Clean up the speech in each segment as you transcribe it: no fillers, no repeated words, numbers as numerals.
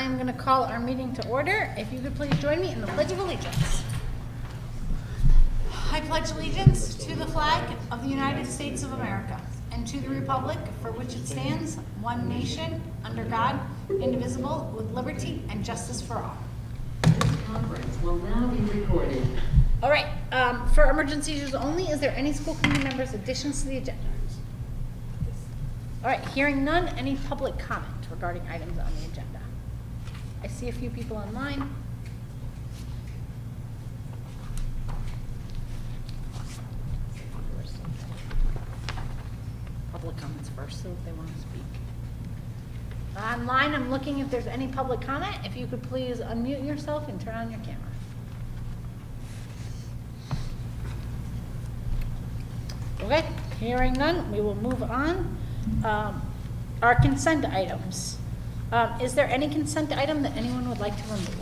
I'm going to call our meeting to order. If you could please join me in the Pledge of Allegiance. I pledge allegiance to the flag of the United States of America and to the republic for which it stands, one nation, under God, indivisible, with liberty and justice for all. This conference will now be recorded. All right, for emergency issues only, is there any school committee members' additions to the agenda? All right, hearing none, any public comment regarding items on the agenda? I see a few people online. Public comments first, so if they want to speak. Online, I'm looking if there's any public comment. If you could please unmute yourself and turn on your camera. Okay, hearing none, we will move on. Our consent items. Is there any consent item that anyone would like to remove?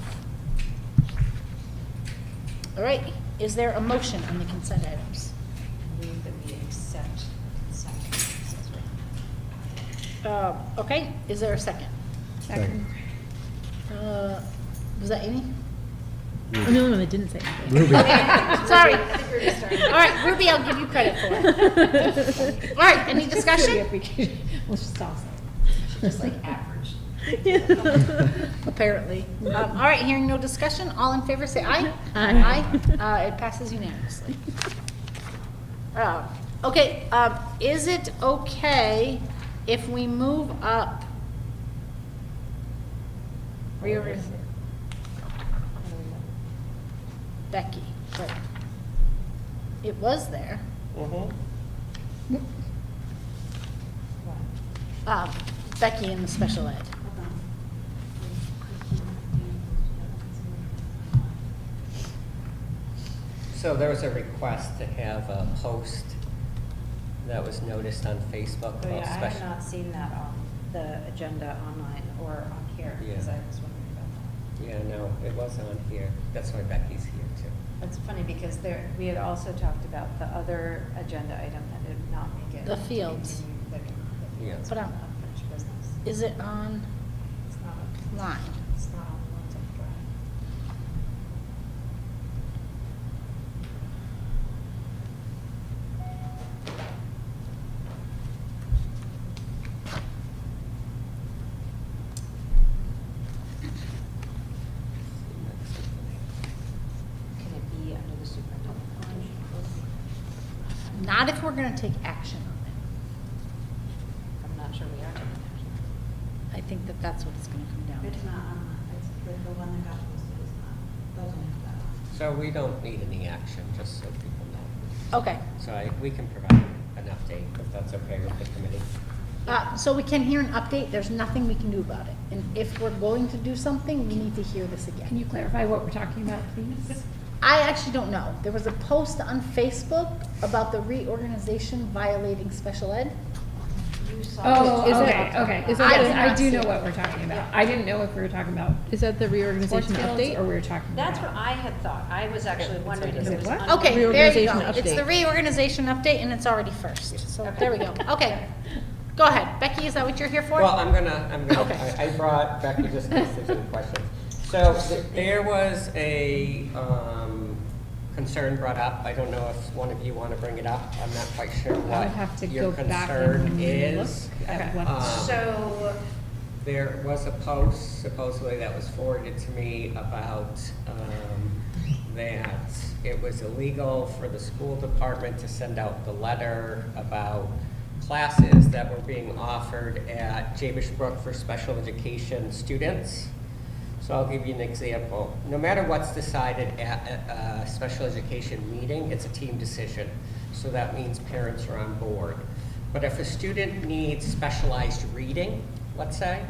All right, is there a motion on the consent items? I move that we accept consent. Okay, is there a second? Second. Was that Amy? I'm the only one that didn't say anything. Sorry. All right, Ruby, I'll give you credit for it. All right, any discussion? We'll just toss Just like average. it. Apparently. All right, hearing no discussion, all in favor say aye. Aye. Aye. It passes unanimously. Okay, is it okay if we move up? Reorganization. Becky, but it was there. Becky in the special ed. So there was a request to have a post that was noticed on Facebook Oh, about yeah, I have special. not seen that on the agenda online or on here, because Yeah. I was wondering about that. Yeah, no, it was on here. That's why Becky's here too. That's funny, because we had also talked about the other agenda item that did not make it. The to fields. continue, the Yeah. fields But, for unfinished business. Is it on It's not on. line? It's not on the ones I've got. Can it be under the superintendent? Not if we're gonna take action on I'm not sure we are taking action. it. I think that that's what it's gonna come down It's to. not on, it's the one that got posted is not, doesn't have that on. So we don't need any action, just so people know. Okay, So we can provide an update if that's okay with the committee. so we can hear an update, there's nothing we can do about it. And if we're going to do something, we need to hear this again. Can you clarify what we're talking about, please? I actually don't know. There was a post on Facebook about the reorganization violating special ed. You saw. Oh, Is it- okay. Is that- I did Yes, I not do see know it. what we're talking about. I didn't know if we were talking about. Is that the reorganization sports fields, update? or we were talking That's about. what I had thought. I was actually wondering if Is it it was what? under. Okay, there you Reorganization go. It's the update. reorganization update and it's already first. So Okay. there we go. Okay. Go ahead. Becky, is that what you're here for? Well, I'm gonna, Okay. I brought Becky just in case there's any questions. So there was a concern brought up. I don't know if one of you want to bring it up. I'm not quite sure I would what have to your go back concern and is. look at Okay. what. So, There was a post supposedly that was forwarded to me about that it was illegal for the school department to send out the letter about classes that were being offered at Jabesh Brook for special education students. So I'll give you an example. No matter what's decided at a special education meeting, it's a team decision. So that means parents are on board. But if a student needs specialized reading, let's say,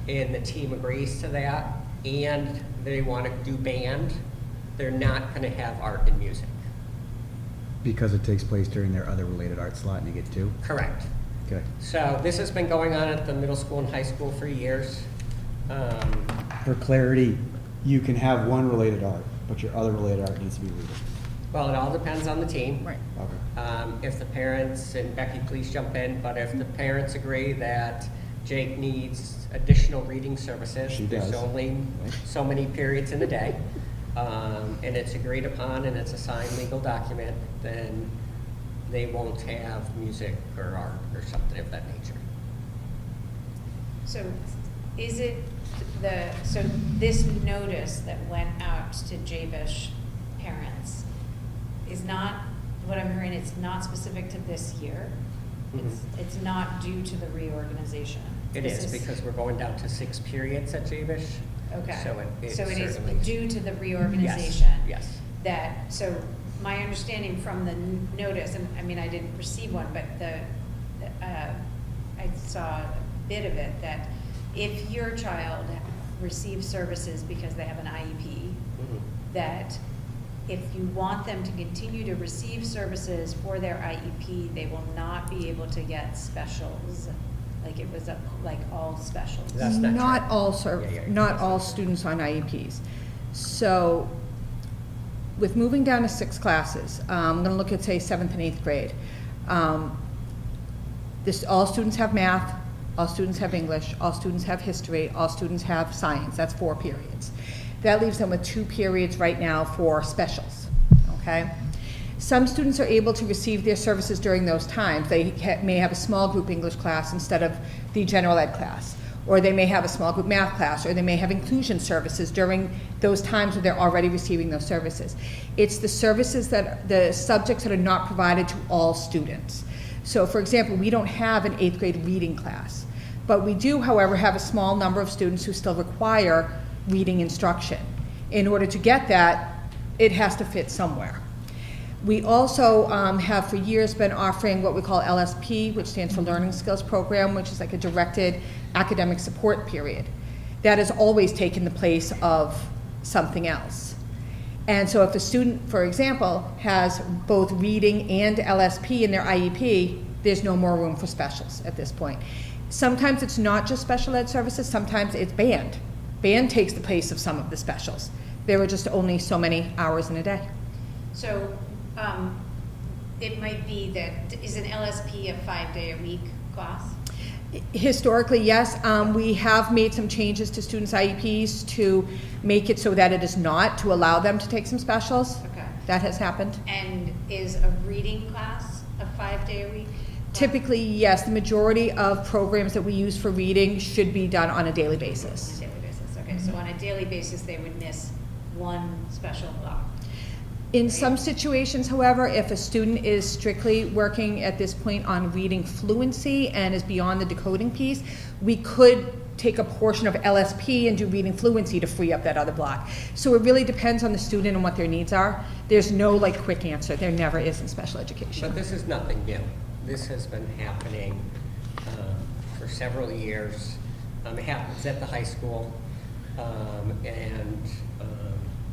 and the team agrees to that, and they want to do band, they're not going to have art and music. Because it takes place during their other related art slot and you get two? Correct. Okay. So this has been going on at the middle school and high school for years. For clarity, you can have one related art, but your other related art needs to be reading. Well, it all depends on the team. Right. Okay. If the parents, and Becky, please jump in, but if the parents agree that Jake needs additional reading services. She There's does. only so many periods in a day, and it's agreed upon and it's a signed legal document, then they won't have music or art or something of that nature. So is it so this notice that went out to JBISH parents is not, what I'm hearing, it's not specific to this year? It's not due to the reorganization? It This is, because we're going down to 6 periods at JBISH. Okay, So so it is certainly- due to the reorganization? Yes. That, so my understanding from the notice, and I mean, I didn't receive one, but I saw a bit of it, that if your child receives services because they have an IEP, that if you want them to continue to receive services for their IEP, they will not be able to get specials, like it was like all specials. That's not Not true. all not That's all not true. students on IEPs. So with moving down to 6 classes, I'm gonna look at, say, 7th and 8th grade. All students have math, all students have English, all students have history, all students have science. That's 4 periods. That leaves them with 2 periods right now for specials, okay? Some students are able to receive their services during those times. They may have a small group English class instead of the general ed class, or they may have a small group math class, or they may have inclusion services during those times where they're already receiving those services. It's the services the subjects that are not provided to all students. So for example, we don't have an 8th grade reading class, but we do, however, have a small number of students who still require reading instruction. In order to get that, it has to fit somewhere. We also have for years been offering what we call LSP, which stands for Learning Skills Program, which is like a directed academic support period. That has always taken the place of something else. And so if a student, for example, has both reading and LSP in their IEP, there's no more room for specials at this point. Sometimes it's not just special ed services, sometimes it's band. Band takes the place of some of the specials. There are just only so many hours in a day. So it might be that, is an LSP a 5-day-a-week class? Historically, yes. We have made some changes to students' IEPs to make it so that it is not, to allow them to take some specials. Okay. That has happened. And is a reading class a 5-day-a-week? Typically, yes, the majority of programs that we use for reading should be done on a daily On basis. a daily basis, okay. So on a daily basis, they would miss one special block. In some situations, however, if a student is strictly working at this point on reading fluency and is beyond the decoding piece, we could take a portion of LSP and do reading fluency to free up that other block. So it really depends on the student and what their needs are. There's no like quick answer. There never is in special education. But this is nothing new. This has been happening for several years. It happens at the high school, and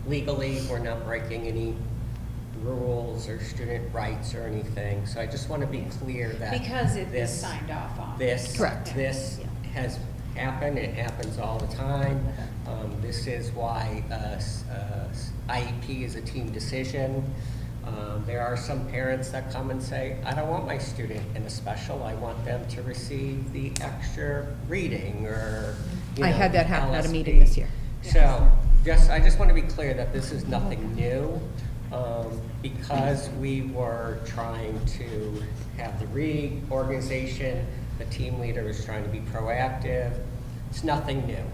legally, we're not breaking any rules or student rights or anything. So I just want to be clear that Because it is this, signed off on. Correct. This has happened. It happens all the time. This is why IEP is a team decision. There are some parents that come and say, I don't want my student in a special, I want them to receive the extra reading or, I had that happen at a LSP. meeting this year. So, I just want to be clear that this is nothing new, because we were trying to have the reorganization, the team leader was trying to be proactive, it's nothing new.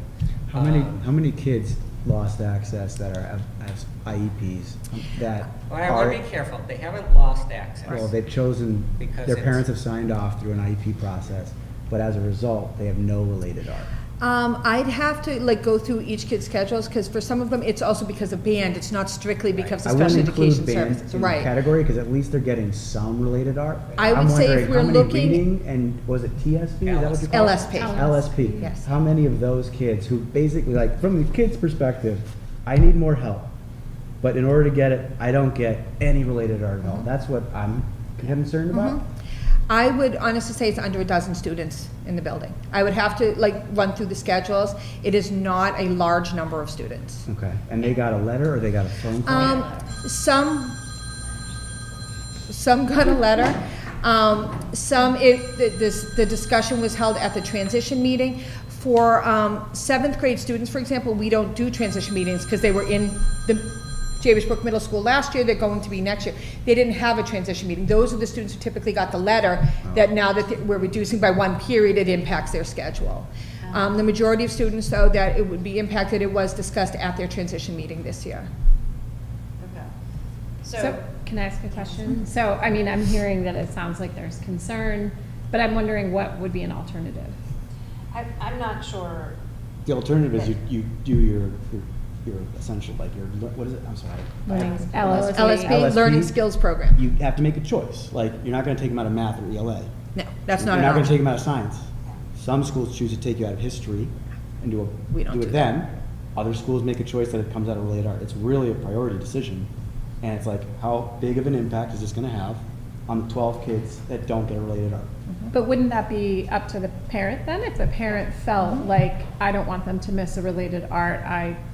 How many kids lost access that are as IEPs that Well, I are, want to be careful, they haven't lost access. well, they've chosen, Because their it's- parents have signed off through an IEP process, but as a result, they have no related art. I'd have to like go through each kid's schedules because for some of them, it's also because of band. It's not strictly because I of wouldn't special education include band services. in the Right. category because at least they're getting some related art. I would I'm say if wondering we're how many looking- reading and was it TSP? Is that what you call it? LSP. LSP. Yes. How many of those kids who basically, like, from the kid's perspective, I need more help, but in order to get it, I don't get any related art at all. That's what I'm concerned about. I would honestly say it's under a dozen students in the building. I would have to like run through the schedules. It is not a large number of students. Okay, and they got a letter or they got a phone call? Some got a letter. The discussion was held at the transition meeting. For 7th grade students, for example, we don't do transition meetings because they were in the Jabesh Brook Middle School last year, they're going to be next year. They didn't have a transition meeting. Those are the students who typically got the letter that now that we're reducing by 1 period, it impacts their schedule. The majority of students, though, that it would be impacted, it was discussed at their transition meeting this year. Okay. So, can I ask a question? So, I mean, I'm hearing that it sounds like there's concern, but I'm wondering what would be an alternative? I'm not sure. The alternative is you do your essential, like your, what is it? I'm sorry. LSP, Learning Skills Program. You have to make a choice. Like, you're not gonna take them out of math or ELA. No, that's not You're an not gonna take option. them out of science. Some schools choose to take you out of history and We don't do do it then. Other schools make a choice that it comes out of related art. It's really a priority decision. And it's like, how big of an impact is this gonna have on the 12 kids that don't get a related art? But wouldn't that be up to the parent then? If the parent felt like, I don't want them to miss a related art,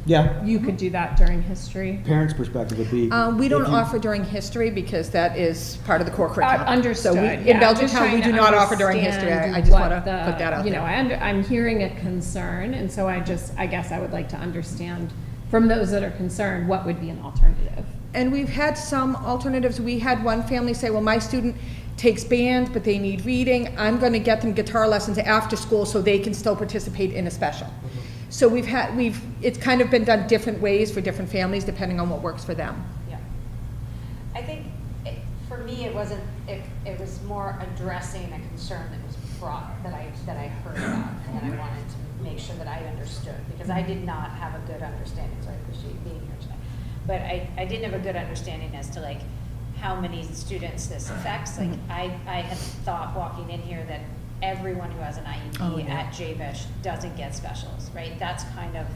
Yeah, you could do that during history? parents' perspective would be. We don't if you- offer during history because that is part of the core curriculum. Understood. So yeah. in I'm just Belchertown, we trying do to not offer during history. understand I just what want to the- put that out You know, there. I'm hearing a concern, and so I guess I would like to understand from those that are concerned, what would be an alternative? And we've had some alternatives. We had one family say, well, my student takes band, but they need reading. I'm going to get them guitar lessons after school so they can still participate in a special. So it's kind of been done different ways for different families depending on what works for them. Yeah. I think, for me, it wasn't, it was more addressing a concern that was brought, that I heard about, and that I wanted to make sure that I understood, because I did not have a good understanding, so I appreciate you being here tonight. But I didn't have a good understanding as to like how many students this affects. Like I had thought walking in here that everyone who has an IEP at Jabesh doesn't get specials, right? That's kind of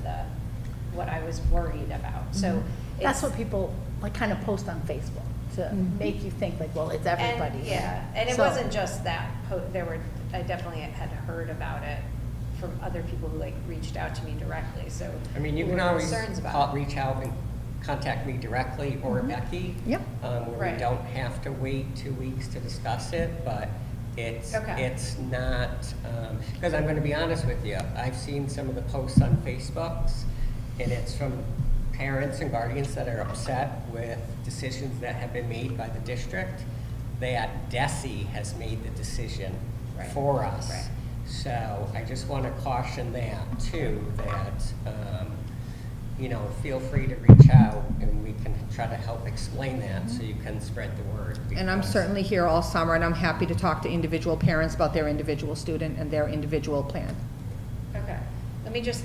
what I was worried about. So That's what people like kind of post on Facebook to make you think like, well, it's everybody. And, yeah, and it So- wasn't just that. I definitely had heard about it from other people who like reached out to me directly. So I mean, you who can were always concerns about it. reach out and contact me directly or Becky. Yep. Where Right. we don't have to wait 2 weeks to discuss it, but it's Okay. not, because I'm gonna be honest with you, I've seen some of the posts on Facebooks, and it's from parents and guardians that are upset with decisions that have been made by the district, that DESE has made the decision Right. for us. Right. So I just want to caution that too, that, feel free to reach out and we can try to help explain that so you can spread the word. And I'm because- certainly here all summer, and I'm happy to talk to individual parents about their individual student and their individual plan. Okay. Let me just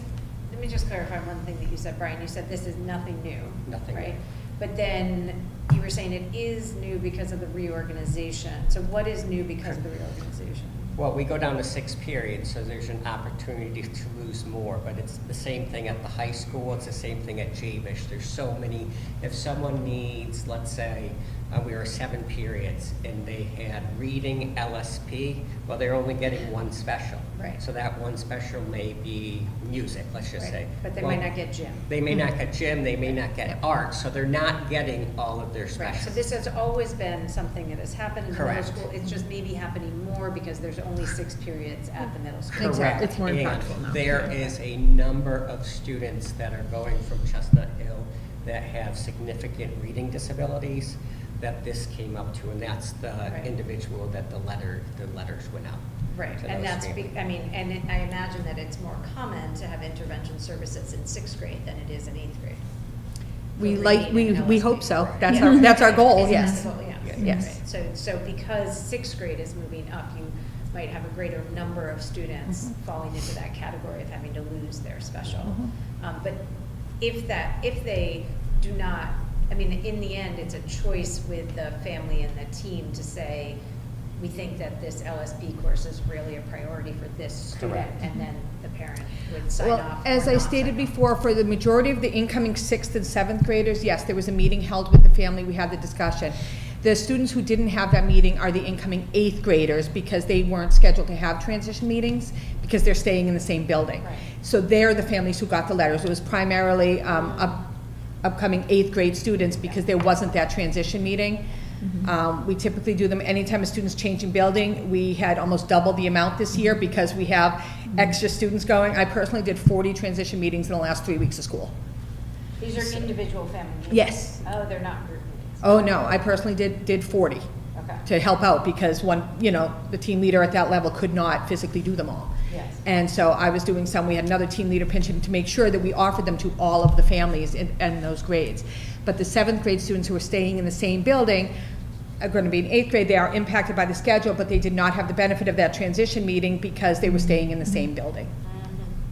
clarify one thing that you said, Brian. You said this is nothing new. Nothing new. Right? But then you were saying it is new because of the reorganization. So what is new because of the reorganization? Well, we go down to 6 periods, so there's an opportunity to lose more, but it's the same thing at the high school, it's the same thing at Jabesh. There's so many, if someone needs, let's say, we were 7 periods and they had reading LSP, well, they're only getting 1 special. Right. So that 1 special may be music, let's just Right. say. But they Well, might not get gym. They may not get gym, they may not get art, so they're not getting all of their Right, specials. so this has always been something that has happened in the middle Correct. school. It's just maybe happening more because there's only 6 periods at the middle school. Correct. It's more And impactful now. there is a number of students that are going from Chestnut Hill that have significant reading disabilities that this came up to, and that's the Right. individual that the letters went out. Right, to and those that's, families. I imagine that it's more common to have intervention services in 6th grade than it is in 8th grade. We For like, reading and we LSP. hope so. Right. That's our goal, Isn't yes. that the goal? Yeah. Yes. Right. So because 6th grade is moving up, you might have a greater number of students falling into that category of having to lose their special. But if they do not, in the end, it's a choice with the family and the team to say, we think that this LSP course is really a priority for this student, Correct. and then the parent would sign Well, off. as or I not stated sign off. before, for the majority of the incoming 6th and 7th graders, yes, there was a meeting held with the family, we had the discussion. The students who didn't have that meeting are the incoming 8th graders because they weren't scheduled to have transition meetings because they're staying in the same building. Right. So they're the families who got the letters. It was primarily upcoming 8th grade students because there wasn't that transition meeting. We typically do them anytime a student's changing building. We had almost double the amount this year because we have extra students going. I personally did 40 transition meetings in the last 3 weeks of school. These are individual family meetings? Yes. Oh, they're not group meetings? Oh, no, I personally did 40 Okay. to help out because the team leader at that level could not physically do them all. Yes. And so I was doing some, we had another team leader pinching to make sure that we offered them to all of the families in those grades. But the 7th grade students who are staying in the same building are going to be in 8th grade. They are impacted by the schedule, but they did not have the benefit of that transition meeting because they were staying in the same building.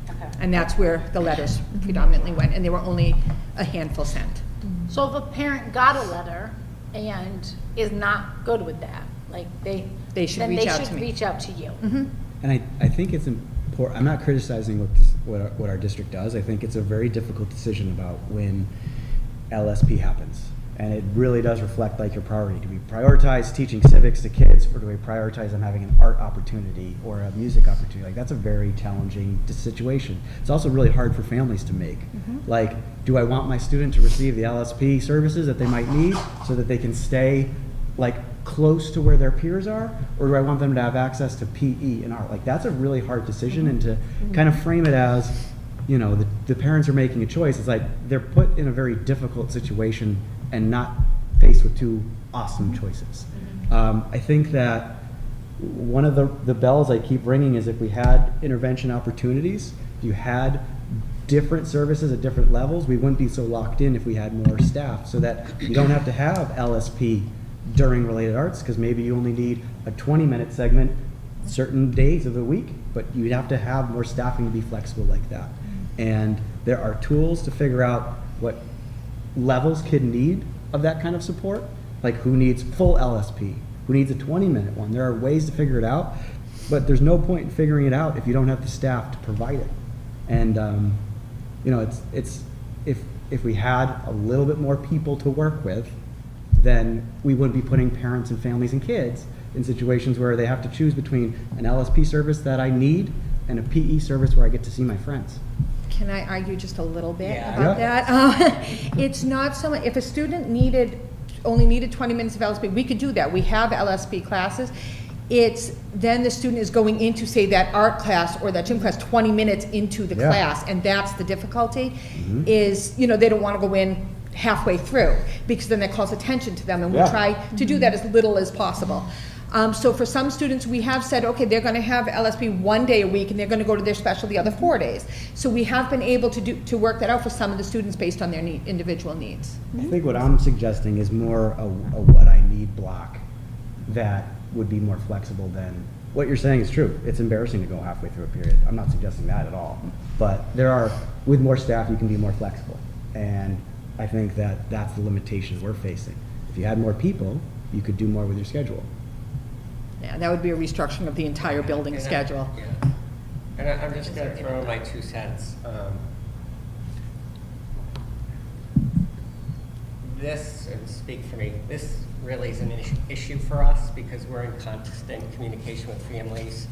Okay. And that's where the letters predominantly went, and there were only a handful sent. So if a parent got a letter and is not good with that, like They should then reach they out should to me. reach out to you. And I think it's important, I'm not criticizing what our district does. I think it's a very difficult decision about when LSP happens. And it really does reflect like your priority. Do we prioritize teaching civics to kids, or do we prioritize them having an art opportunity or a music opportunity? Like, that's a very challenging situation. It's also really hard for families to make. Like, do I want my student to receive the LSP services that they might need so that they can stay like close to where their peers are, or do I want them to have access to PE and art? Like, that's a really hard decision, and to kind of frame it as, the parents are making a choice. It's like they're put in a very difficult situation and not faced with two awesome choices. I think that one of the bells I keep ringing is if we had intervention opportunities, if you had different services at different levels, we wouldn't be so locked in if we had more staff, so that you don't have to have LSP during related arts, because maybe you only need a 20-minute segment certain days of the week, but you'd have to have more staffing to be flexible like that. And there are tools to figure out what levels kid need of that kind of support, like who needs full LSP, who needs a 20-minute one. There are ways to figure it out, but there's no point in figuring it out if you don't have the staff to provide it. And it's if we had a little bit more people to work with, then we wouldn't be putting parents and families and kids in situations where they have to choose between an LSP service that I need and a PE service where I get to see my friends. Can I argue just a little bit Yeah. about that? It's not so much, if a student only needed 20 minutes of LSP, we could do that. We have LSP classes. It's then the student is going into, say, that art class or that gym class 20 minutes into the Yeah. class, and that's the difficulty, is, they don't want to go in halfway through, because then that calls attention to them, and we Yeah. try to do that as little as possible. So for some students, we have said, okay, they're going to have LSP 1 day a week, and they're going to go to their special the other 4 days. So we have been able to work that out for some of the students based on their individual needs. I think what I'm suggesting is more a what I need block that would be more flexible than, what you're saying is true. It's embarrassing to go halfway through a period. I'm not suggesting that at all. But with more staff, you can be more flexible. And I think that that's the limitation we're facing. If you had more people, you could do more with your schedule. Yeah, that would be a restructuring of the entire building schedule. Yeah. And I'm just going to throw in my 2 cents. This, and speak for me, this really is an issue for us because we're in constant communication with families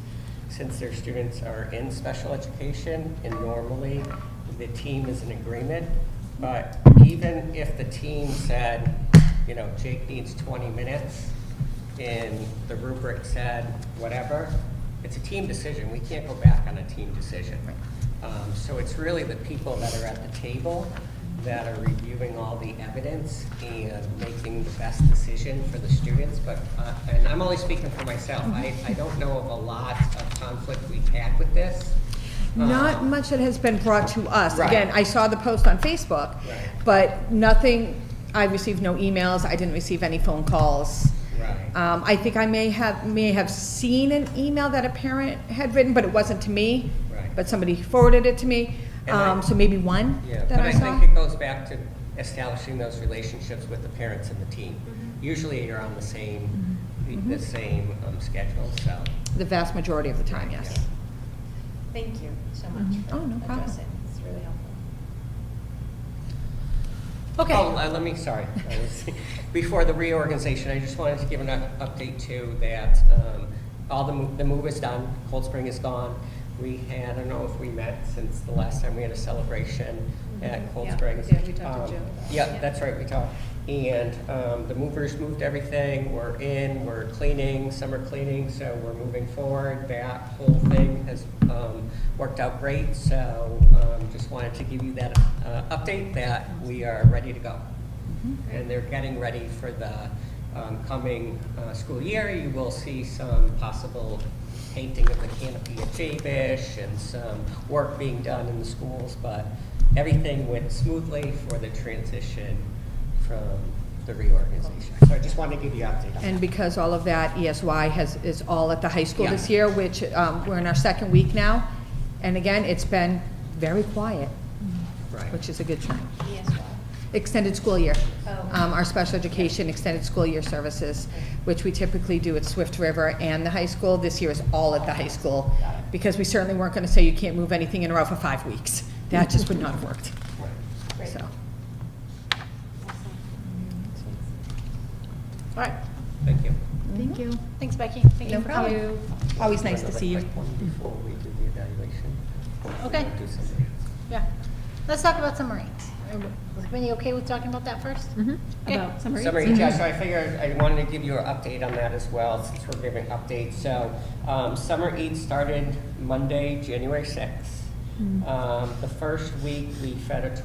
since their students are in special education, and normally the team is in agreement. But even if the team said, Jake needs 20 minutes, and the rubric said whatever, it's a team decision. We can't go back on a team decision. So it's really the people that are at the table that are reviewing all the evidence and making the best decision for the students. But and I'm only speaking for myself. I don't know of a lot of conflict we've had with this. Not much that has been brought to us. Right. Again, I saw the post on Facebook, Right. but nothing, I received no emails, I didn't receive any phone calls. Right. I think I may have seen an email that a parent had written, but it wasn't to me. Right. But somebody forwarded it to me, And so maybe one Yeah, that but I I saw. think it goes back to establishing those relationships with the parents and the team. Usually you're on the same, the same schedule, so. The vast majority of the time, yes. Yeah. Thank you so much for Oh, no problem. addressing. It's really helpful. Okay. Oh, let me, sorry. Before the reorganization, I just wanted to give an update too, that all the move is done, Cold Spring is gone. I don't know if we met since the last time we had a celebration at Cold Yeah, Springs. we did. We talked to Joe about it. Yeah, that's right, we talked. And the movers moved everything, we're cleaning, summer cleaning, so we're moving forward. That whole thing has worked out great, so just wanted to give you that update that we are ready to go. And they're getting ready for the coming school year. You will see some possible painting of the canopy at Jabish and some work being done in the schools, but everything went smoothly for the transition from the reorganization. So I just wanted to give you an update on that. And because all of that ESY is all at the high school Yeah. this year, which we're in our second week now. And again, it's been very quiet, Right. which is a good sign. ESY. Extended school year. Oh. Our special education extended school year services, which we typically do at Swift River and the high school. This year is all at the high school, because we certainly weren't going to say you can't move anything in a row for 5 weeks. That just would not have worked. Great. So, All right, Thank you. thank you. thanks, Becky. Thank you No for coming. problem. Always nice to see you. Quick one before we do the evaluation. Okay. Do something. Yeah. Let's talk about submarines. Was Vinny okay with talking about that first? Okay. About summary? Summary, yeah, so I figured I wanted to give you an update on that as well, since we're giving updates. So, Summer Eats started Monday, January 6th. The first week, we fed a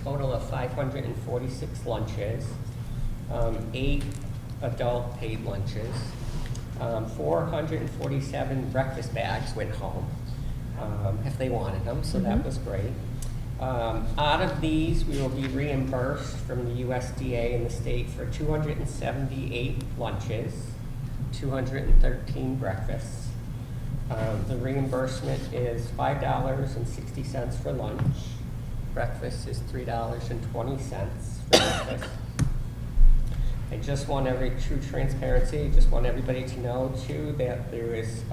total of 546 lunches, 8 adult paid lunches, 447 breakfast bags went home, if they wanted them, so that was great. Out of these, we will be reimbursed from the USDA and the state for 278 lunches, 213 breakfasts. The reimbursement is $5.60 for lunch. Breakfast is $3.20 for breakfast. I just want true transparency, just want everybody to know too that there is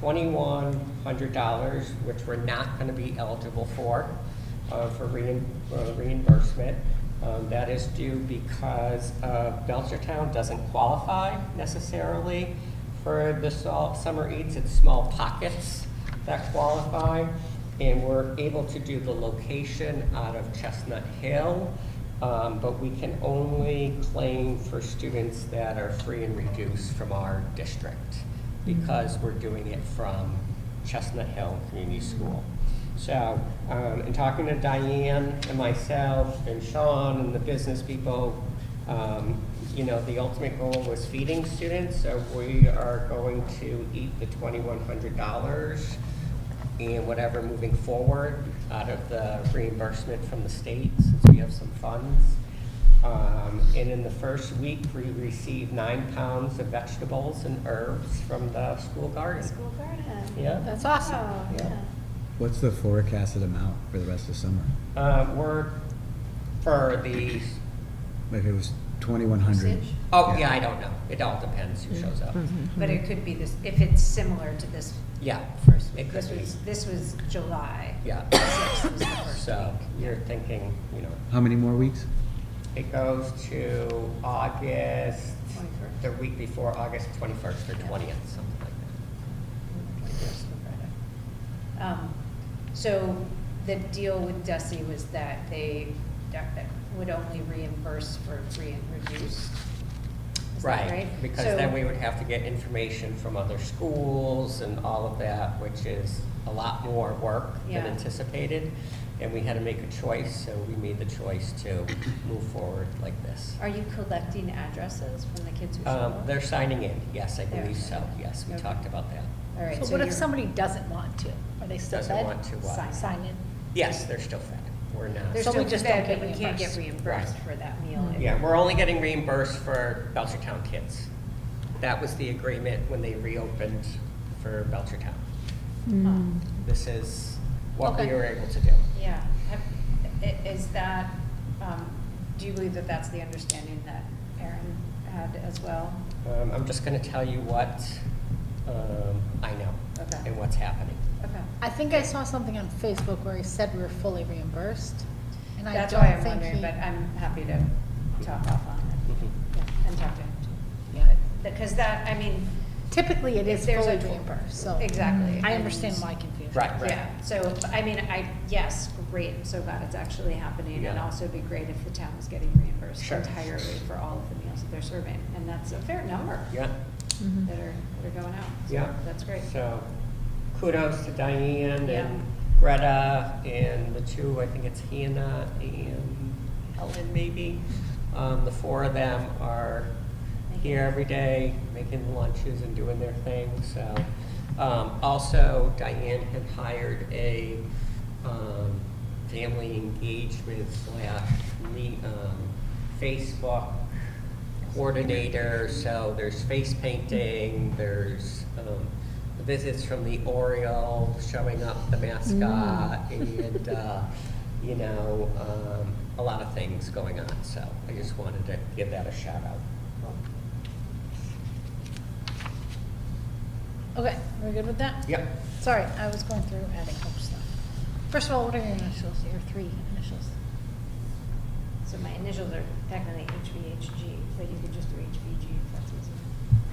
$2,100, which we're not going to be eligible for reimbursement. That is due because Belchertown doesn't qualify necessarily for the summer eats. It's small pockets that qualify, and we're able to do the location out of Chestnut Hill, but we can only claim for students that are free and reduced from our district because we're doing it from Chestnut Hill Community School. So, in talking to Diane and myself and Sean and the business people, you know, the ultimate goal was feeding students, so we are going to eat the $2,100 and whatever moving forward out of the reimbursement from the state, since we have some funds. And in the first week, we received 9 pounds of vegetables and herbs from the school garden. School garden. Yeah. That's awesome. Oh, Yeah. What's the forecasted amount for the rest of summer? We're, for the, Like it was 2,100. Usage? oh, yeah, I don't know. It all depends who shows up. But it could be this, if it's similar to this Yeah, first it week. could be. This was July. Yeah. 6th was the first So week. you're thinking, you know, How many more weeks? it goes to August, 21st. the week before August 21st or 20th, something like So the deal with DESI was that they would only reimburse for free and reduced. Is that. that right? Because So- then we would have to get information from other schools and all of that, which is a lot more work than Yeah. anticipated. And we had to make a choice, so we made the choice to move forward like this. Are you collecting addresses from the kids who show up? They're signing in, yes, I They're believe so, signing in. yes, we Okay. talked about that. All right. So what if you're- somebody doesn't want to? Are they still Doesn't fed? want to what? Sign in. Yes, they're still fed, we're not. They're So we still just fed, don't but get we can't get reimbursed. reimbursed for that meal. if- Yeah, we're only getting reimbursed for Belchertown kids. That was the agreement when they reopened for Belchertown. This is what we Okay. were able to do. Yeah. Is that, do you believe that that's the understanding that Aaron had as well? I'm just gonna tell you what I know Okay. and what's happening. Okay. I think I saw something on Facebook where he said we were fully reimbursed. And I That's don't why I'm think wondering, he- but I'm happy to talk off on it. Mhm. Yeah, and talk to him too. Yeah. Because that, I mean, typically it is If there's fully a- reimbursed, so. Exactly. I understand why confusion. Right. Yeah, so, I mean, yes, great, I'm so glad it's actually happening, and Yeah. also it'd be great if the town was getting reimbursed Sure. entirely for all of the meals that they're serving, and that's a fair number Yeah, that are going out. So yeah. That's great. So kudos to Diane Yeah. and Greta and the two, I think it's Hannah and Helen maybe. The four of them are here every day, making lunches and doing their thing, so. Also, Diane had hired a, family engagement / Facebook coordinator, so there's face painting, there's, visits from the Oriole showing up the mascot, and, you know, a lot of things going on, so I just wanted to give that a shout out. Okay, we're good with that? Yep. Sorry, I was going through adding Hope stuff. First of all, what are your initials, your 3 initials? So my initials are technically HVHG, but you could just do HVG if that's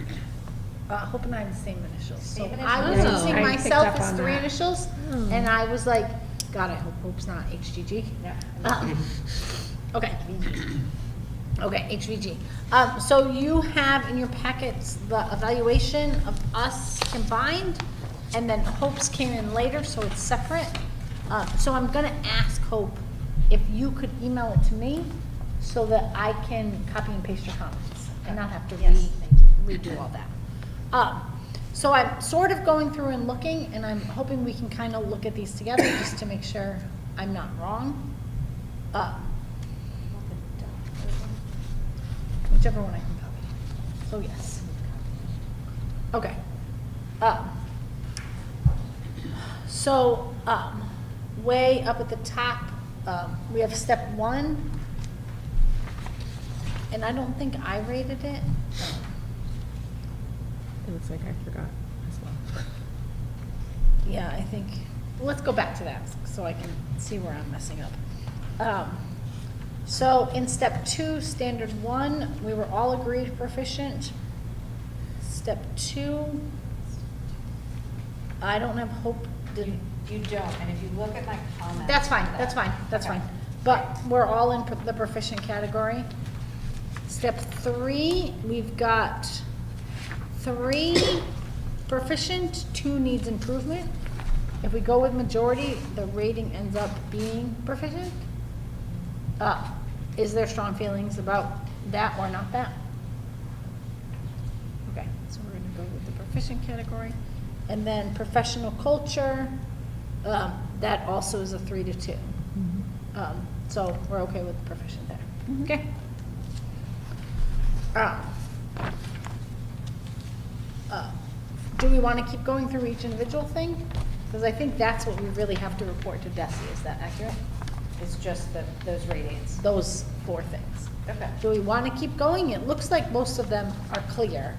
easier. Hope and I have the same initials. So Same I was initials? using Oh, I picked myself up as on 3 that. initials, and I was like, God, I hope Hope's not HGG. Yeah. Okay. Okay, HVG. So you have in your packets the evaluation of us combined, and then Hope's came in later, so it's separate. So I'm gonna ask Hope if you could email it to me so that I can copy and paste your comments and not have to Yes, redo all that. So I'm sort of going through and looking, and I'm hoping we can kind of look at these together just to make sure I'm not wrong. Whichever one I can copy. So yes. Okay. So, way up at the top, we have step 1. And I don't think I rated it. It looks like I forgot as well. Yeah, I think, let's go back to that so I can see where I'm messing up. So in step 2, standard 1, we were all agreed proficient. Step 2, I don't have Hope, didn't, You don't, and if you look at my comments. that's fine, for that's that- fine, that's Okay. fine. But we're all in the proficient category. Step 3, we've got 3 proficient, 2 needs improvement. If we go with majority, the rating ends up being proficient. Is there strong feelings about that or not that? Okay, so we're gonna go with the proficient category. And then professional culture, that also is a 3 to 2. So we're okay with proficient there. Okay. Do we want to keep going through each individual thing? Because I think that's what we really have to report to Desi, is that accurate? It's just those ratings. Those 4 things. Okay. Do we want to keep going? It looks like most of them are clear.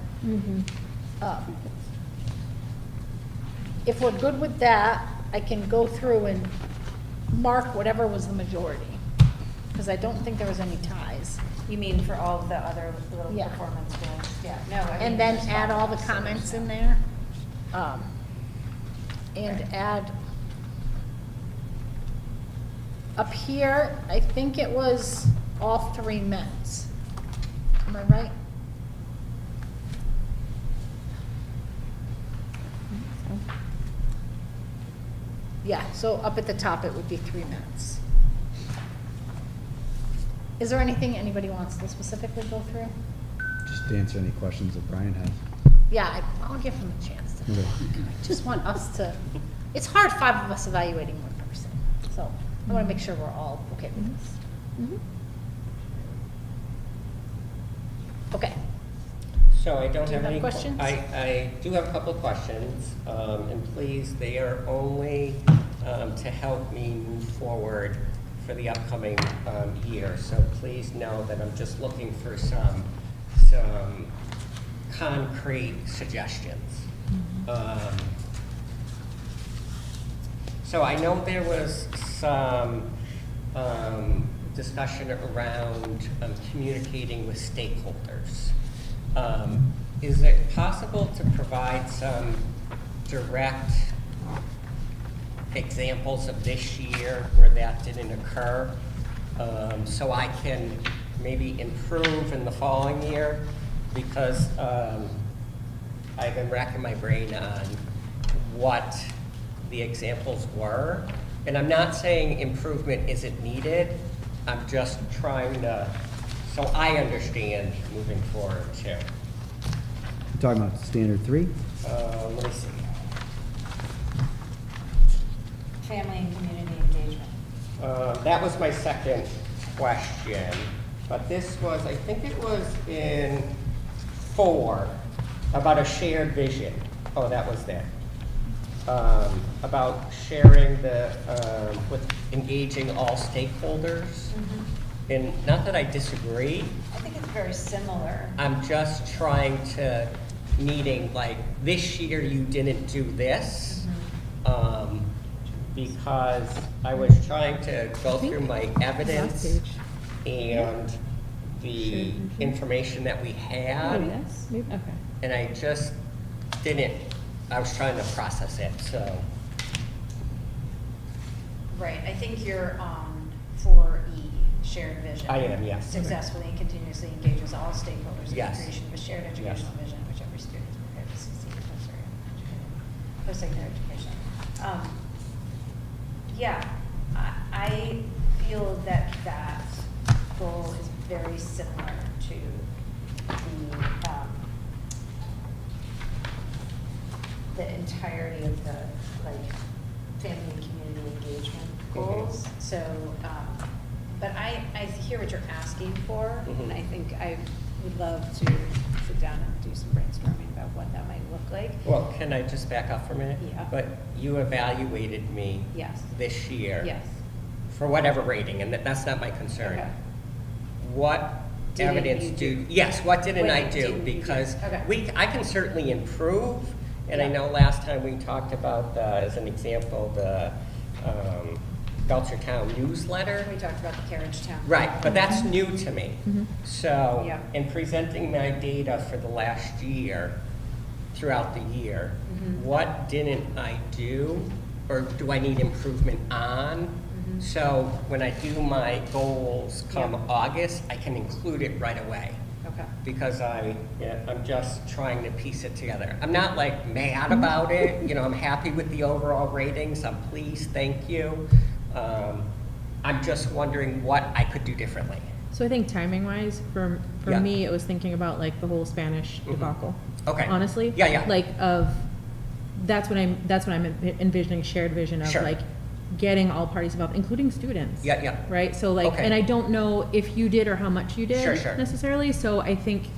If we're good with that, I can go through and mark whatever was the majority, because I don't think there was any ties. You mean for all of the other little Yeah. performance goals? Yeah, no, I mean. And then there's add all the lots, comments so in there's there. And add, up here, I think it was all 3 ments. Am I right? Yeah, so up at the top, it would be 3 minutes. Is there anything anybody wants to specifically go through? Just to answer any questions that Brian has. Yeah, I'll give him a chance to. Okay. I just want us to, it's hard 5 of us evaluating 1 person, so I want to make sure we're all okay with this. Okay, So I don't Do you have have any. questions? I do have a couple of questions, and please, they are only to help me move forward for the upcoming year. So please know that I'm just looking for some concrete suggestions. So I know there was some discussion around communicating with stakeholders. Is it possible to provide some direct examples of this year where that didn't occur? So I can maybe improve in the following year, because I've been racking my brain on what the examples were. And I'm not saying improvement isn't needed, I'm just trying to, so I understand moving forward too. You're talking about standard 3? Let me see. Family and community engagement. That was my second question, but this was, I think it was in 4, about a shared vision. Oh, that was there. About sharing with engaging all stakeholders. And not that I disagree, I think it's very similar. I'm just trying to, meeting like, this year you didn't do this. Because I was trying to go through my evidence and the information that we had, Maybe this, maybe, okay. and I just didn't, I was trying to process it, so. Right, I think you're on 4E, shared vision. I am, yes. Successfully and continuously engages all stakeholders in the Yes. creation of a shared educational Yes. vision, which every student is prepared to succeed in post-secondary education. Yeah, I feel that that goal is very similar to the entirety of the, like, family and community engagement goals. So, but I hear what you're asking for, and I think I would love to sit down and do some brainstorming about what that might look like. Well, can I just back up for a minute? Yeah. But you evaluated me Yes. this year. Yes. For whatever rating, and that's not my concern. Okay. What Didn't evidence you do, do? yes, what didn't I What do? didn't you do? Because Okay. I can certainly improve, and I Yeah. know last time we talked about, as an example, the Belchertown newsletter. We talked about the Carriage Town. Right, but that's new to me. So, Yeah. in presenting my data for the last year, throughout the year, what didn't I do, or do I need improvement on? So, when I do my goals come Yeah. August, I can include it right away. Okay. Because I'm just trying to piece it together. I'm not like mad about it, you know, I'm happy with the overall ratings, I'm pleased, thank you. I'm just wondering what I could do differently. So I think timing wise, for Yeah. me, it was thinking about like the whole Spanish debacle. Okay. Honestly. Yeah, yeah. Like that's what I'm envisioning shared vision of, Sure. like getting all parties involved, including students. Yeah, yeah. Right? So like, Okay. and I don't know if you did or how much you did Sure, sure. necessarily. So I think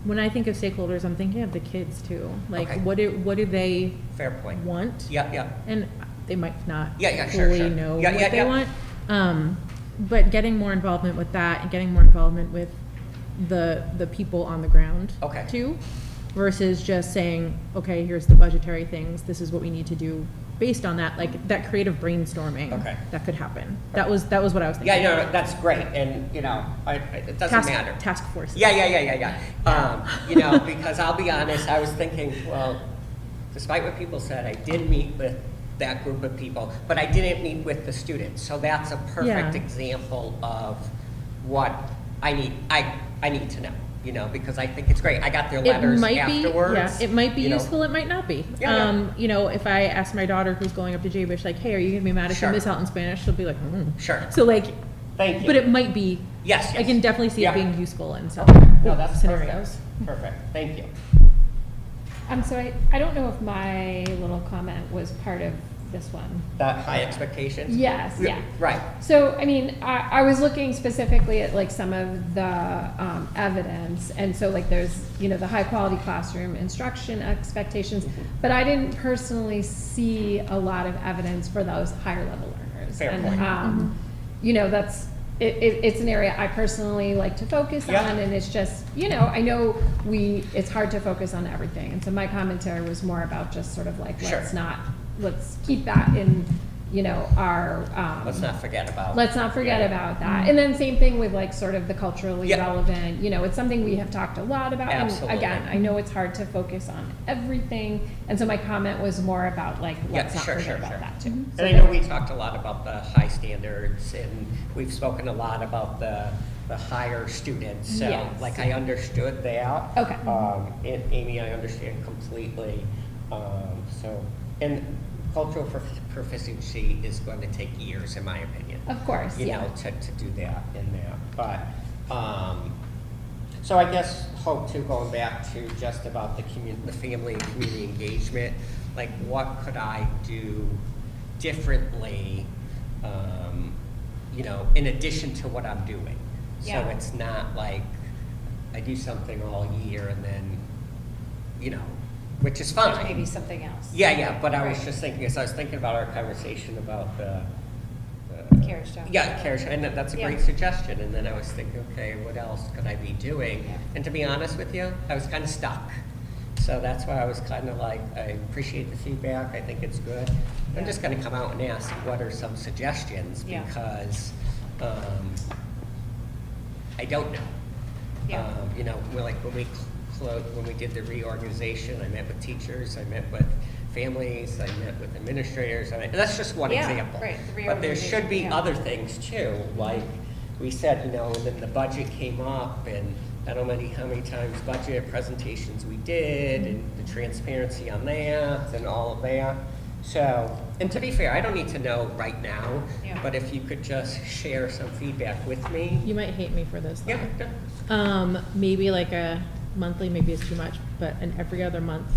when I think of stakeholders, I'm thinking of the kids too. Like Okay. what do they Fair point. want? Yeah, yeah. And they might not Yeah, yeah, sure, fully sure. know Yeah, what yeah, they yeah. want. But getting more involvement with that and getting more involvement with the people on the ground Okay. too, versus just saying, okay, here's the budgetary things, this is what we need to do based on that, like that creative brainstorming Okay. that could happen. That was what I was Yeah, thinking. no, that's great, and, you know, it doesn't matter. Task forces. Yeah. You know, because I'll be honest, I was thinking, well, despite what people said, I did meet with that group of people, but I didn't meet with the students. So that's a perfect Yeah. example of what I need to know, you know, because I think it's great. I got their It letters might afterwards. be, yeah, it might be you know. useful, it might not be. Yeah, yeah. You know, if I ask my daughter who's going up to Jabish, like, hey, are you gonna be mad if Sure. you miss out in Spanish? She'll be like, Sure. So like, Thank you. but it might be, Yes, I can definitely see Yeah. it being useful in some No, that's scenarios. Perfect. Thank you. So I don't know if my little comment was part of this one. That high expectations? Yes, yeah. Right. So, I mean, I was looking specifically at like some of the evidence, and so like there's, you know, the high quality classroom instruction expectations, but I didn't personally see a lot of evidence for those higher level learners. Fair And, point. you know, it's an area I personally like to focus Yeah. on, and it's just, you know, I know it's hard to focus on everything, and so my commentary was more about just sort of like, Sure. let's keep that in, you know, our, Let's not forget about. let's not forget Yeah. about that. And then same thing with like sort of the culturally Yeah. relevant, you know, it's something we have talked a lot about. Absolutely. And again, I know it's hard to focus on everything. And so my comment was more about like, let's not forget about that too. And I know we talked a lot about the high standards, and we've spoken a lot about the higher students. So, Yes. like, I understood that. Okay. And Amy, I understand completely. And cultural proficiency is going to take years, in my opinion. Of course, You yeah. know, to do that and that. But, so I guess, Hope, too, going back to just about the family and community engagement, like, what could I do differently, you know, in addition to what I'm doing? So Yeah. it's not like I do something all year and then, you know, which is fine. There's maybe something else. Yeah, but I was Right. just thinking, as I was thinking about our conversation about the Carriagetown. Yeah, Carriagetown, and that's a great Yeah. suggestion, and then I was thinking, okay, what else could I be doing? Yeah. And to be honest with you, I was kind of stuck. So that's why I was kind of like, I appreciate the feedback, I think it's good. I'm Yeah. just gonna come out and ask, what are some suggestions? Yeah. Because, I don't know. Yeah. You know, like when we did the reorganization, I met with teachers, I met with families, I met with administrators, and that's just one Yeah, example. right, the But there should be reorganization, yeah. other things too, like we said, you know, then the budget came up, and I don't know how many times budget presentations we did, and the transparency on that, and all of that. So, and to be fair, I don't need to know right now, Yeah. but if you could just share some feedback with me. You might hate me for this, though. Yeah, Maybe like a monthly, maybe it's too much, but an every other month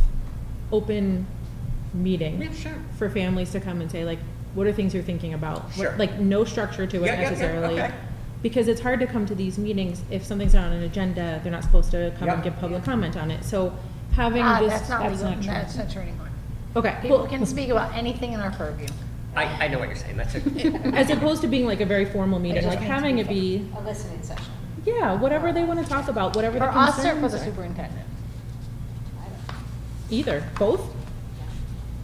open meeting. Yeah, sure. For families to come and say, like, what are things you're thinking about? What- Sure. Like, no structure to it Yeah, necessarily. okay. Because it's hard to come to these meetings if something's not on an agenda, they're not supposed to come and Yeah. give public comment on it. So having this. That's not legal, true. that's not true anymore. Okay, People well, can speak about anything in our purview. I know what you're saying, that's it. as opposed to being like a very formal meeting, just like needs to having be it be, A listening session. yeah, whatever they wanna talk about, whatever the For concerns us or for the are. superintendent? Either, both,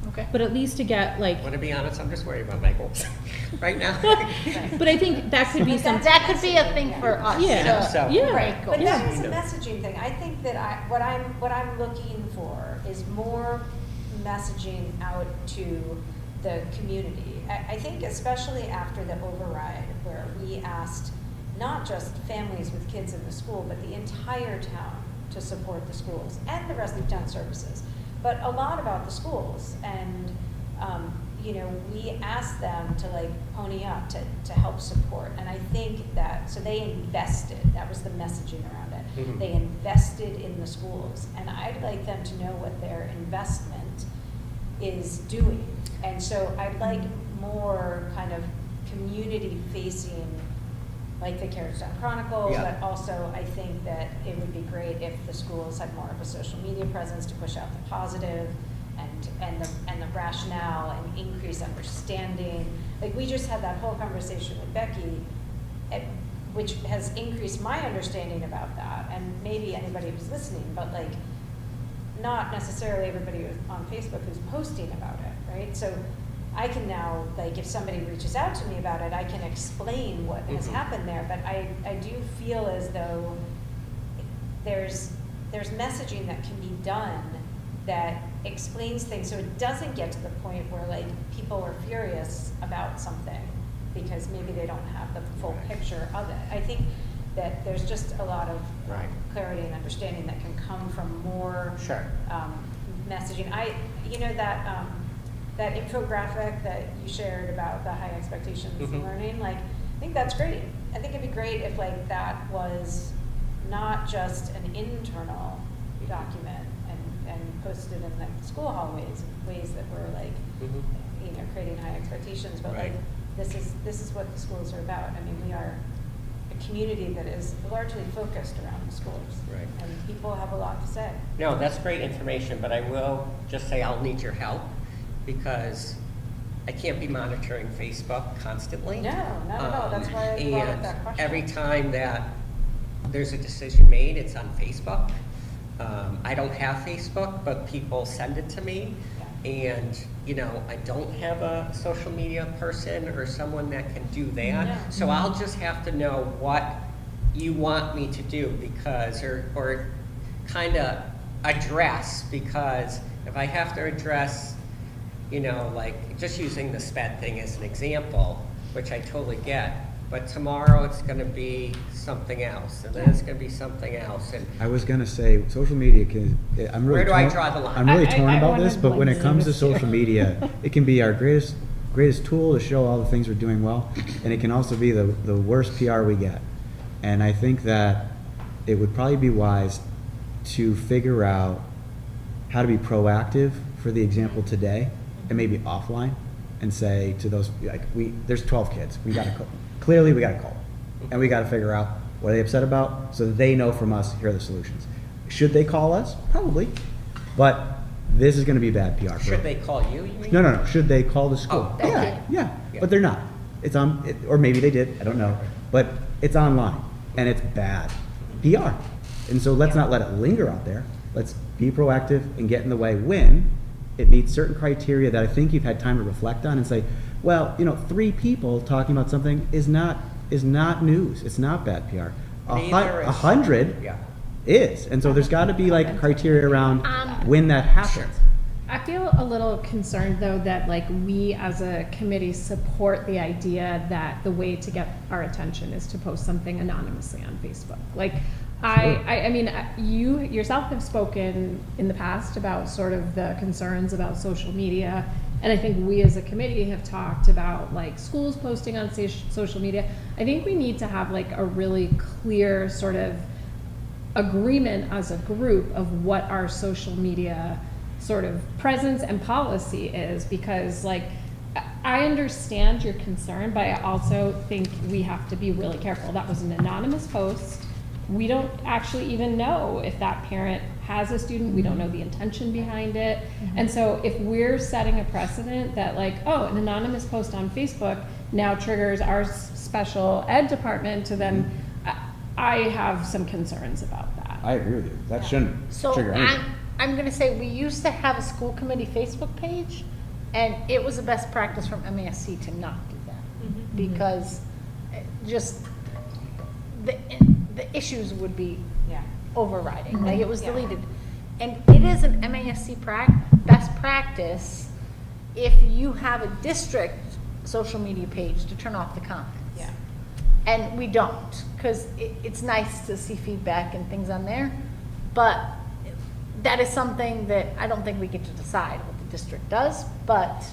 Okay. but at least to get like, Want to be honest, I'm just worried about my goals right now. but I think that could be some. That could be a thing for us. Yeah, So- yeah. Break But goals. that is a Yeah. messaging thing. I think that what I'm looking for is more messaging out to the community. I think especially after the override, where we asked not just families with kids in the school, but the entire town to support the schools and the rest of town services, but a lot about the schools. And, you know, we asked them to like pony up to help support. And I think that, so they invested, that was the messaging around it. Mhm. They invested in the schools. And I'd like them to know what their investment is doing. And so I'd like more kind of community facing, like the Carriagetown Chronicle, Yeah. but also I think that it would be great if the schools had more of a social media presence to push out the positive and the rationale and increase understanding. Like, we just had that whole conversation with Becky, which has increased my understanding about that, and maybe anybody who's listening, but like, not necessarily everybody who's on Facebook who's posting about it, right? So I can now, like, if somebody reaches out to me about it, I can explain what has Mhm. happened there, but I do feel as though there's messaging that can be done that explains things, so it doesn't get to the point where, like, people are furious about something because maybe they don't have the full picture of it. I think that there's just a lot of Right. clarity and understanding that can come from more Sure. messaging. You know, that infographic that you shared about the high expectations in Mhm. learning, like, I think that's great. I think it'd be great if like that was not just an internal document and posted in like the school hallways, ways that were like, Mhm. you know, creating high expectations, but Right. like, this is what the schools are about. I mean, we are a community that is largely focused around the schools. Right. And people have a lot to say. No, that's great information, but I will just say I'll need your help, because I can't be monitoring Facebook constantly. No, not at all. That's why I brought up that And question. every time that there's a decision made, it's on Facebook. I don't have Facebook, but people send it to me. And, you know, I don't have a social media person or someone that can do that. So I'll just have to know what you want me to do because, or kind of address, because if I have to address, you know, like just using the SPED thing as an example, which I totally get, but tomorrow it's going to be something else, and then it's going to be something else. And I was gonna say, social media can, I'm really where do I torn- draw the line? I'm really I- torn I about wanna this, but when it blend comes to this social media, it can be our greatest tool to show all the things we're doing well, and it can also be the worst PR we get. And I think that it would probably be wise to figure out how to be proactive for the example today, and maybe offline, and say to those, like, there's 12 kids, we gotta call, clearly we gotta call, and we gotta figure out what are they upset about, so that they know from us, here are the solutions. Should they call us? Probably, but this is gonna be bad PR. for- Should they call you mean? No, should they call the school? Oh, Yeah, yeah, Yeah. but they're not. It's on, or maybe they did, I don't know, but it's online, and it's bad PR. And so let's not let it linger out there. Let's be proactive and get in the way when it meets certain criteria that I think you've had time to reflect on and say, well, you know, 3 people talking about something is not news. It's not bad PR. Neither is- 100 Yeah. is. And so there's got to be like criteria around when that happens. I feel a little concerned though that like we as a committee support the idea that the way to get our attention is to post something anonymously on Facebook. Like I mean, you yourself have spoken in the past about sort of the concerns about social media, and I think we as a committee have talked about like schools posting on social media. I think we need to have like a really clear sort of agreement as a group of what our social media sort of presence and policy is, because like I understand your concern, but I also think we have to be really careful. That was an anonymous post. We don't actually even know if that parent has a student. We don't know the intention behind it. And so if we're setting a precedent that like, oh, an anonymous post on Facebook now triggers our special ed department to then, I have some concerns about that. I agree with you. That shouldn't So trigger anything. I'm gonna say, we used to have a school committee Facebook page, and it was a best practice from MASC to not do that. Because just the issues would be overriding, like it was deleted. And it is an MASC best practice if you have a district social media page to turn off the comments. Yeah. And we don't, because it's nice to see feedback and things on there, but that is something that I don't think we get to decide what the district does, but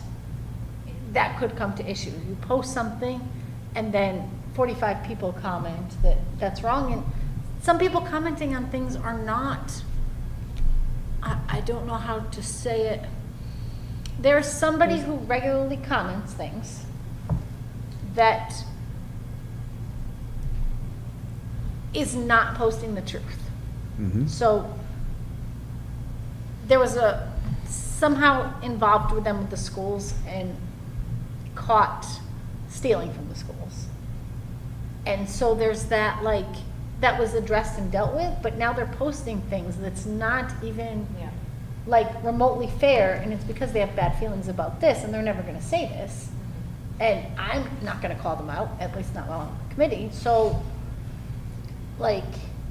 that could come to issues. You post something, and then 45 people comment that that's wrong, and some people commenting on things are not, I don't know how to say it. There's somebody who regularly comments things that is not posting the truth. Mhm. So there was somehow involved with them with the schools and caught stealing from the schools. And so there's that, like, that was addressed and dealt with, but now they're posting things that's not even like remotely fair, and it's because they have bad feelings about this, and they're never gonna say this. And I'm not gonna call them out, at least not while I'm on the committee, so, like,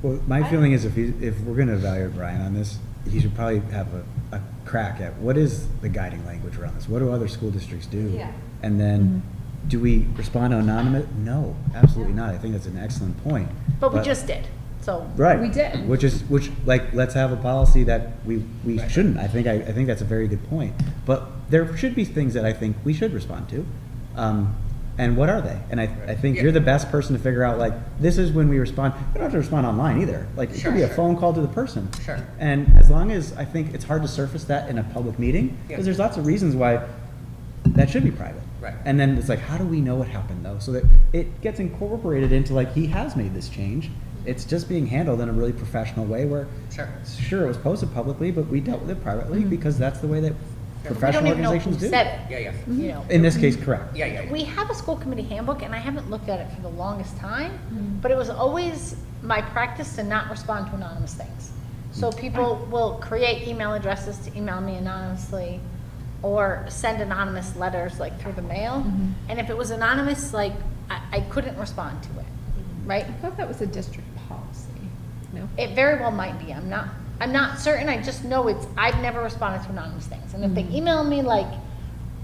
Well, my feeling is if we're gonna evaluate Brian on this, he should probably have a crack at what is the guiding language around this? What do other school districts do? Yeah. And then, do we respond anonymous? No, absolutely not. I think that's an excellent point. but we just did, so. Right. We did. Which, like, let's have a policy that we shouldn't. I think that's a very good point. But there should be things that I think we should respond to. And what are they? And I think you're the best person to figure out, like, this is when we respond. We don't have to respond online either. Like, it could be a phone call to the person. Sure. And as long as, I think it's hard to surface that in a public meeting, because there's lots of reasons why that should be private. Right. And then it's like, how do we know what happened though? So that it gets incorporated into, like, he has made this change. It's just being handled in a really professional way where, sure, it was posted publicly, but we dealt with it privately because that's the way that We professional don't even know organizations who do. said it, Yeah. you know. In this case, correct. Yeah. We have a school committee handbook, and I haven't looked at it for the longest time, but it was always my practice to not respond to anonymous things. So people will create email addresses to email me anonymously, or send anonymous letters like through the mail. And if it was anonymous, like, I couldn't respond to it, right? I thought that was a district policy, no? It very well might be. I'm not certain. I just know I've never responded to anonymous things. And if they email me like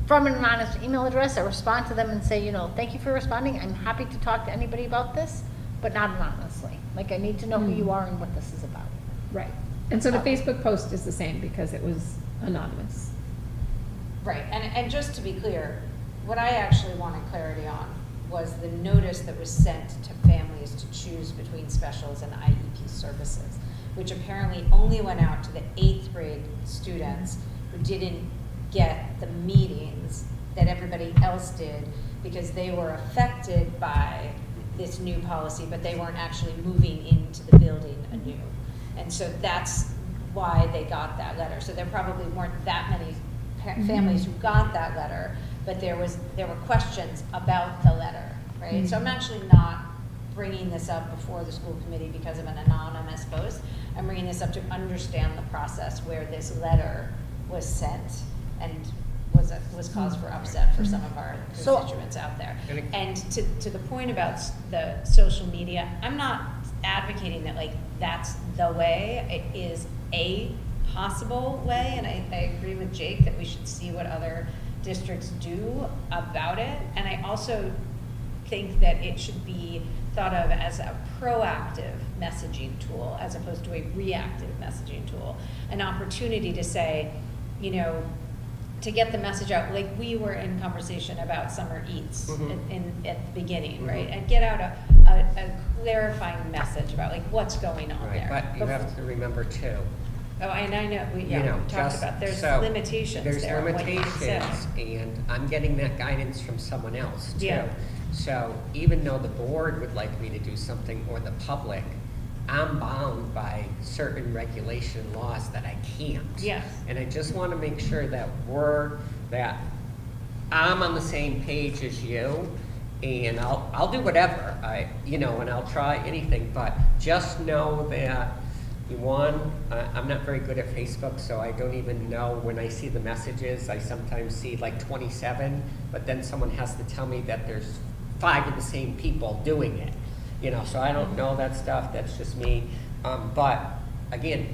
from an anonymous email address, I respond to them and say, thank you for responding. I'm happy to talk to anybody about this, but not anonymously. Like, I need to know who you are and what this is about. Right. And so the Facebook post is the same because it was anonymous. Right, and just to be clear, what I actually wanted clarity on was the notice that was sent to families to choose between specials and IEP services, which apparently only went out to the 8th grade students who didn't get the meetings that everybody else did because they were affected by this new policy, but they weren't actually moving into the building anew. And so that's why they got that letter. So there probably weren't that many families who got that letter, but there were questions about the letter, right? So I'm actually not bringing this up before the school committee because of an anonymous post. I'm bringing this up to understand the process where this letter was sent and was cause for upset for some of our constituents out there. And to the point about the social media, I'm not advocating that like that's the way. It is a possible way, and I agree with Jake that we should see what other districts do about it. And I also think that it should be thought of as a proactive messaging tool as opposed to a reactive messaging tool. An opportunity to say, to get the message out, like we were in conversation about summer eats at the beginning, right? And get out a clarifying message about like what's going on there. But you have to remember too. Oh, and I know, we talked just- about, there's so limitations there. There's on what you can say. limitations, and I'm getting that guidance from someone else too. Yeah. So even though the board would like me to do something, or the public, I'm bound by certain regulation laws that I can't. Yes. And I just want to make sure that I'm on the same page as you, and I'll do whatever, and I'll try anything, but just know that, I'm not very good at Facebook, so I don't even know when I see the messages. I sometimes see like 27, but then someone has to tell me that there's 5 of the same people doing it. So I don't know that stuff. That's just me. But again,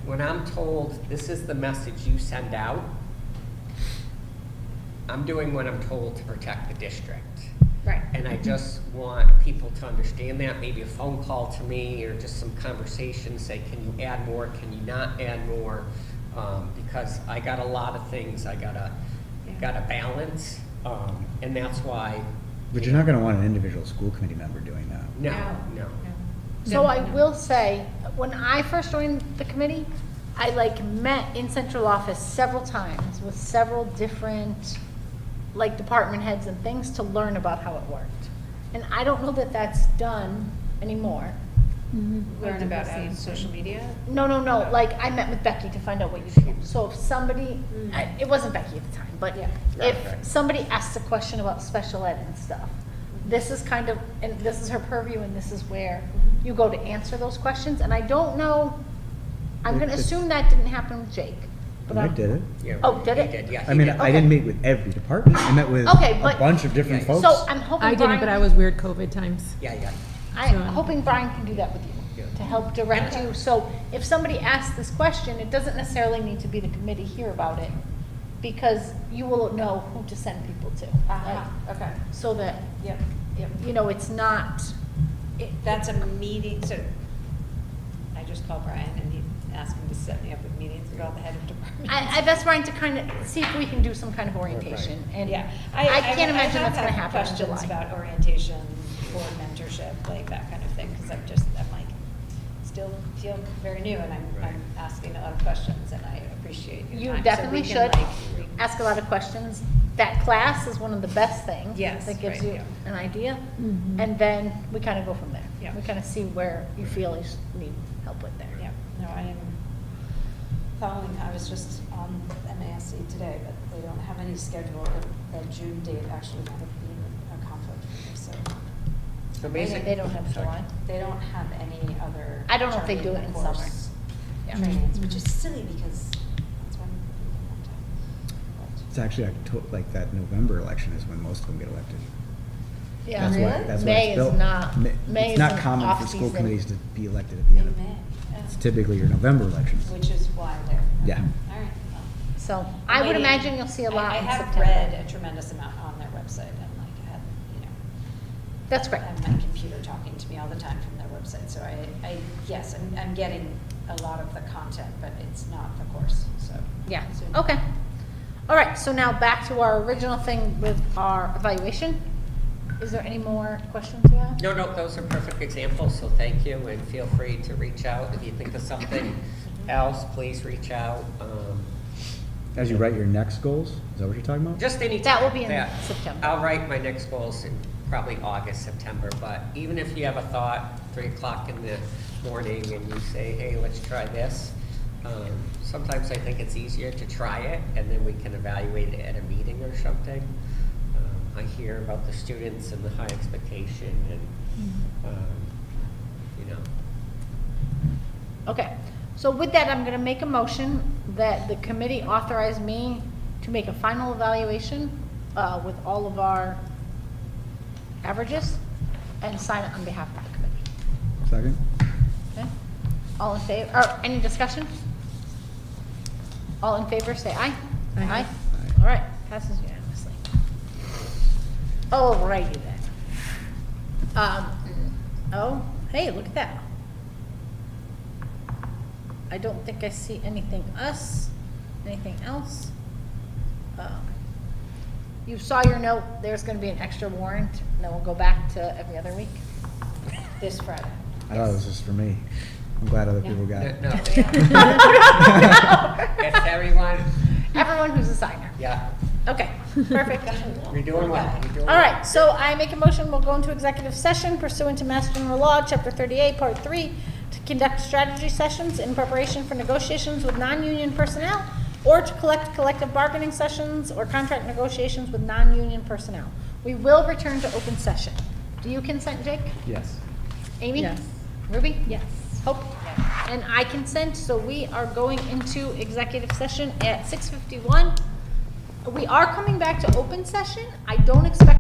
when I'm told this is the message you send out, I'm doing what I'm told to protect the district. Right. And I just want people to understand that, maybe a phone call to me or just some conversation, say, can you add more, can you not add more? Because I got a lot of things I gotta balance, and that's why. But you're not gonna want an individual school committee member doing that. No. So I will say, when I first joined the committee, I met in central office several times with several different department heads and things to learn about how it worked. And I don't know that that's done anymore. Learn about social media? No, I met with Becky to find out what you do. So if somebody, it wasn't Becky at the time, but if somebody asks a question about special ed and stuff, this is and this is her purview, and this is where you go to answer those questions. And I don't know, I'm gonna assume that didn't happen with Jake. But I did it. Yeah, Oh, did he it? Yeah, I he mean, did. I didn't meet with every department. I met with Okay, a but- bunch of different Yeah. folks. So I'm hoping I didn't, Brian, but I was weird COVID times. Yeah. I'm hoping Brian can do that with you, to help direct you. So if somebody asks this question, it doesn't necessarily need to be the committee hear about it, because you will know who to send people to. right? Okay. So that, Yep. it's not, That's a meeting, so I just called Brian and he asked me to set me up with meetings with all the head of departments. I've asked Brian to see if we can do some kind of orientation. And Yeah. I can't imagine that's gonna have happen in questions July. about orientation, board mentorship, like that kind of thing, because I'm still feel very new, and I'm asking a lot of questions, and I appreciate your You time. So definitely we can, should ask a lot of questions. That class is one of the best things. Yes, That gives right, you yeah. an idea, and then we kind of go from there. Yeah. We kind of see where you feel you need help with there. Yeah, no, I am following, I was just on MASC today, but they don't have any schedule. The June date actually might have been a conflict for me, so. So basically. They don't have July. They don't have any other. I don't know if they do it in course summer. Yeah. Trainings, which is silly because that's when we It's actually like that November election is when most of them get elected. Yeah, That's why- that's why May it's is built. not, May It's is not an common for school off-season. committees to be elected at the end In of, May, it's typically your November elections. which is why they're. Yeah. All right. well. So I would Maybe- imagine you'll see a lot I in have September. read a tremendous amount on their website and like had, That's great. I have my computer talking to me all the time from their website, so yes, I'm getting a lot of the content, but it's not the course, so. Yeah, soon. okay. All right, so now back to our original thing with our evaluation. Is there any more questions you have? No, those are perfect examples, so thank you, and feel free to reach out. If you think of something else, please reach out. As you write your next goals, is that what you're talking about? Just any That will time. be in Yeah. September. I'll write my next goals in probably August, September, but even if you have a thought, 3 o'clock in the morning, and you say, hey, let's try this, sometimes I think it's easier to try it, and then we can evaluate it at a meeting or something. I hear about the students and the high expectation, and, you know. Okay, so with that, I'm gonna make a motion that the committee authorize me to make a final evaluation, with all of our averages, and sign it on behalf of the committee. Second? Okay? All in favor, or any discussion? All in favor, say aye. Aye. All right, passes unanimously. Alrighty then. Oh, hey, look at that. I don't think I see anything anything else. You saw your note, there's gonna be an extra warrant, and then we'll go back to every other week. This Friday. I thought it was just for me. I'm glad other people got it. No. It's everyone. Everyone who's a signer. Yeah, Okay, perfect. you're doing well. You're doing All well. right, so I make a motion, we'll go into executive session pursuant to Mass General Law, Chapter 38, Part 3, to conduct strategy sessions in preparation for negotiations with non-union personnel, or to collect collective bargaining sessions or contract negotiations with non-union personnel. We will return to open session. Do you consent, Jake? Yes. Amy? Yes. Ruby? Yes. Hope? And I consent, so we are going into executive session at 6:51. We are coming back to open session. I don't expect